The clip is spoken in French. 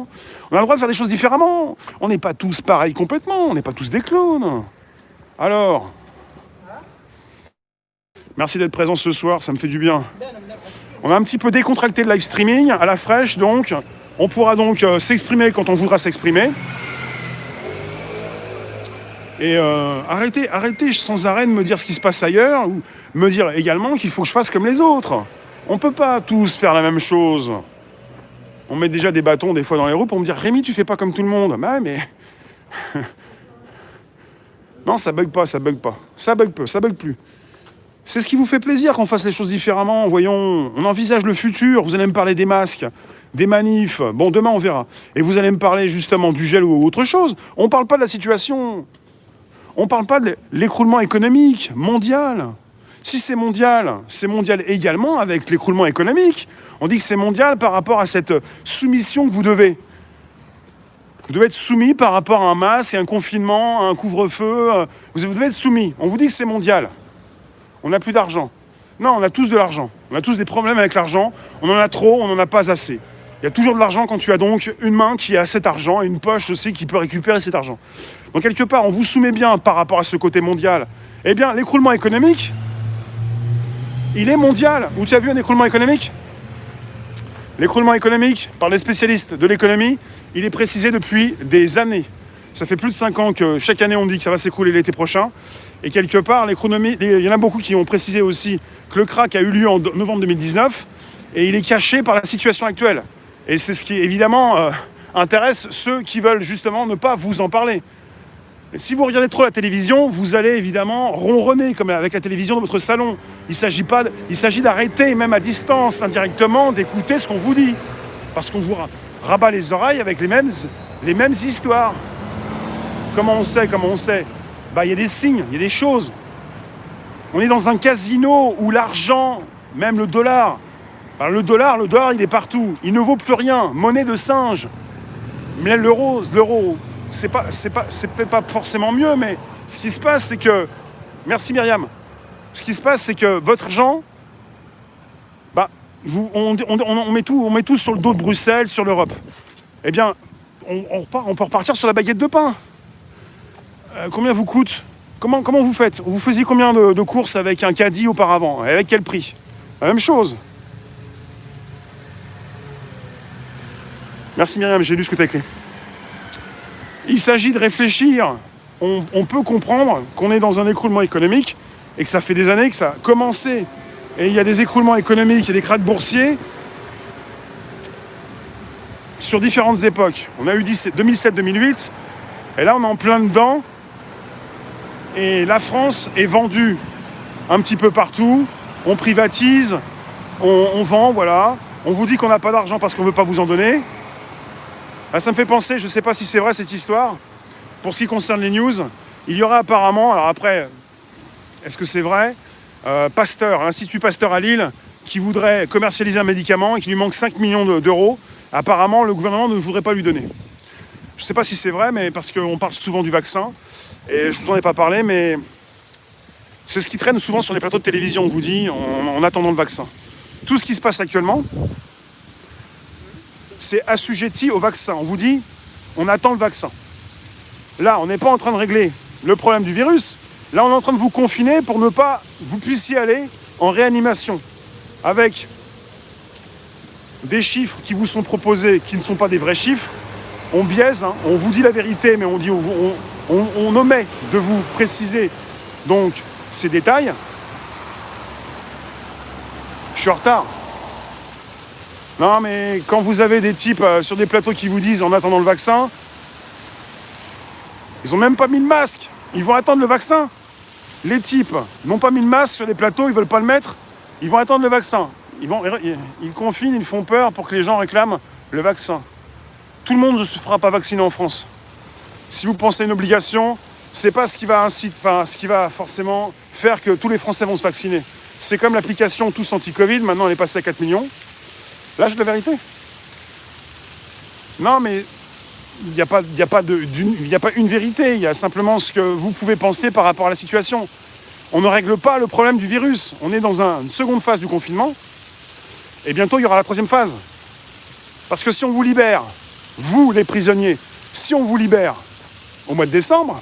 différemment. On a le droit de faire des choses différemment. On n'est pas tous pareils complètement, on n'est pas tous des clones. Alors, merci d'être présent ce soir, ça me fait du bien. On a un petit peu décontracté le live streaming, à la fraîche donc. On pourra donc s'exprimer quand on voudra s'exprimer. Et arrêtez sans arrêt de me dire ce qui se passe ailleurs, ou me dire également qu'il faut que je fasse comme les autres. On peut pas tous faire la même chose. On met déjà des bâtons des fois dans les roues pour me dire « Rémi, tu fais pas comme tout le monde. » Bah mais... Non, ça bug pas. Ça bug plus. C'est ce qui vous fait plaisir qu'on fasse les choses différemment. Voyons, on envisage le futur. Vous allez me parler des masques, des manifs. Bon, demain, on verra. Et vous allez me parler justement du gel ou autre chose. On parle pas de la situation. On parle pas de l'écroulement économique mondial. Si c'est mondial également avec l'écroulement économique. On dit que c'est mondial par rapport à cette soumission que vous devez. Vous devez être soumis par rapport à un masque, à un confinement, à un couvre-feu. Vous devez être soumis. On vous dit que c'est mondial. On n'a plus d'argent. Non, on a tous de l'argent. On a tous des problèmes avec l'argent. On en a trop, on n'en a pas assez. Il y a toujours de l'argent quand tu as donc une main qui a cet argent et une poche aussi qui peut récupérer cet argent. Donc quelque part, on vous soumet bien par rapport à ce côté mondial. Eh bien, l'écroulement économique, il est mondial. Où tu as vu un écroulement économique ? L'écroulement économique, par les spécialistes de l'économie, il est précisé depuis des années. Ça fait plus de 5 ans que chaque année on dit que ça va s'écrouler l'été prochain. Et quelque part, l'économie, il y en a beaucoup qui ont précisé aussi que le krach a eu lieu en novembre 2019 et il est caché par la situation actuelle. Et c'est ce qui, évidemment, intéresse ceux qui veulent justement ne pas vous en parler. Et si vous regardez trop la télévision, vous allez évidemment ronronner comme avec la télévision de votre salon. Il s'agit d'arrêter, même à distance, indirectement, d'écouter ce qu'on vous dit. Parce qu'on vous rabat les oreilles avec les mêmes histoires. Comment on sait ? Bah, il y a des signes, il y a des choses. On est dans un casino où l'argent, même le dollar, le dollar, il est partout. Il ne vaut plus rien. Monnaie de singe. Mais l'euro, c'est peut-être pas forcément mieux, mais ce qui se passe, c'est que... Merci Myriam. Ce qui se passe, c'est que votre argent, bah, on met tout sur le dos de Bruxelles, sur l'Europe. Eh bien, on peut repartir sur la baguette de pain. Combien vous coûte ? Comment vous faites ? Vous faisiez combien de courses avec un caddie auparavant ? Et avec quel prix ? La même chose. Merci Myriam, j'ai lu ce que tu as écrit. Il s'agit de réfléchir. On peut comprendre qu'on est dans un écroulement économique et que ça fait des années que ça a commencé. Et il y a des écroulements économiques et des krachs boursiers sur différentes époques. On a eu 2007-2008 et là on est en plein dedans. Et la France est vendue un petit peu partout. On privatise, on vend, voilà. On vous dit qu'on n'a pas d'argent parce qu'on ne veut pas vous en donner. Là, ça me fait penser, je ne sais pas si c'est vrai cette histoire, pour ce qui concerne les news, il y aura apparemment, alors après, est-ce que c'est vrai, Pasteur, l'Institut Pasteur à Lille, qui voudrait commercialiser un médicament et qui lui manque 5 millions d'euros. Apparemment, le gouvernement ne voudrait pas lui donner. Je ne sais pas si c'est vrai, mais parce qu'on parle souvent du vaccin, et je ne vous en ai pas parlé, mais c'est ce qui traîne souvent sur les plateaux de télévision, on vous dit, en attendant le vaccin. Tout ce qui se passe actuellement, c'est assujetti au vaccin. On vous dit, on attend le vaccin. Là, on n'est pas en train de régler le problème du virus. Là, on est en train de vous confiner pour ne pas vous puissiez aller en réanimation. Avec des chiffres qui vous sont proposés, qui ne sont pas des vrais chiffres. On biaise, hein, on vous dit la vérité, mais on omet de vous préciser donc ces détails. Je suis en retard. Non, mais quand vous avez des types sur des plateaux qui vous disent en attendant le vaccin, ils n'ont même pas mis le masque. Ils vont attendre le vaccin. Les types n'ont pas mis le masque sur les plateaux, ils ne veulent pas le mettre. Ils vont attendre le vaccin. Ils confinent, ils font peur pour que les gens réclament le vaccin. Tout le monde ne se fera pas vacciner en France. Si vous pensez à une obligation, c'est pas ce qui va forcément faire que tous les Français vont se vacciner. C'est comme l'application Tous Anti-Covid, maintenant elle est passée à 4 millions. Là, j'ai de la vérité. Non, mais il n'y a pas une vérité. Il y a simplement ce que vous pouvez penser par rapport à la situation. On ne règle pas le problème du virus. On est dans une seconde phase du confinement. Et bientôt, il y aura la troisième phase. Parce que si on vous libère vous, les prisonniers, si on vous libère au mois de décembre,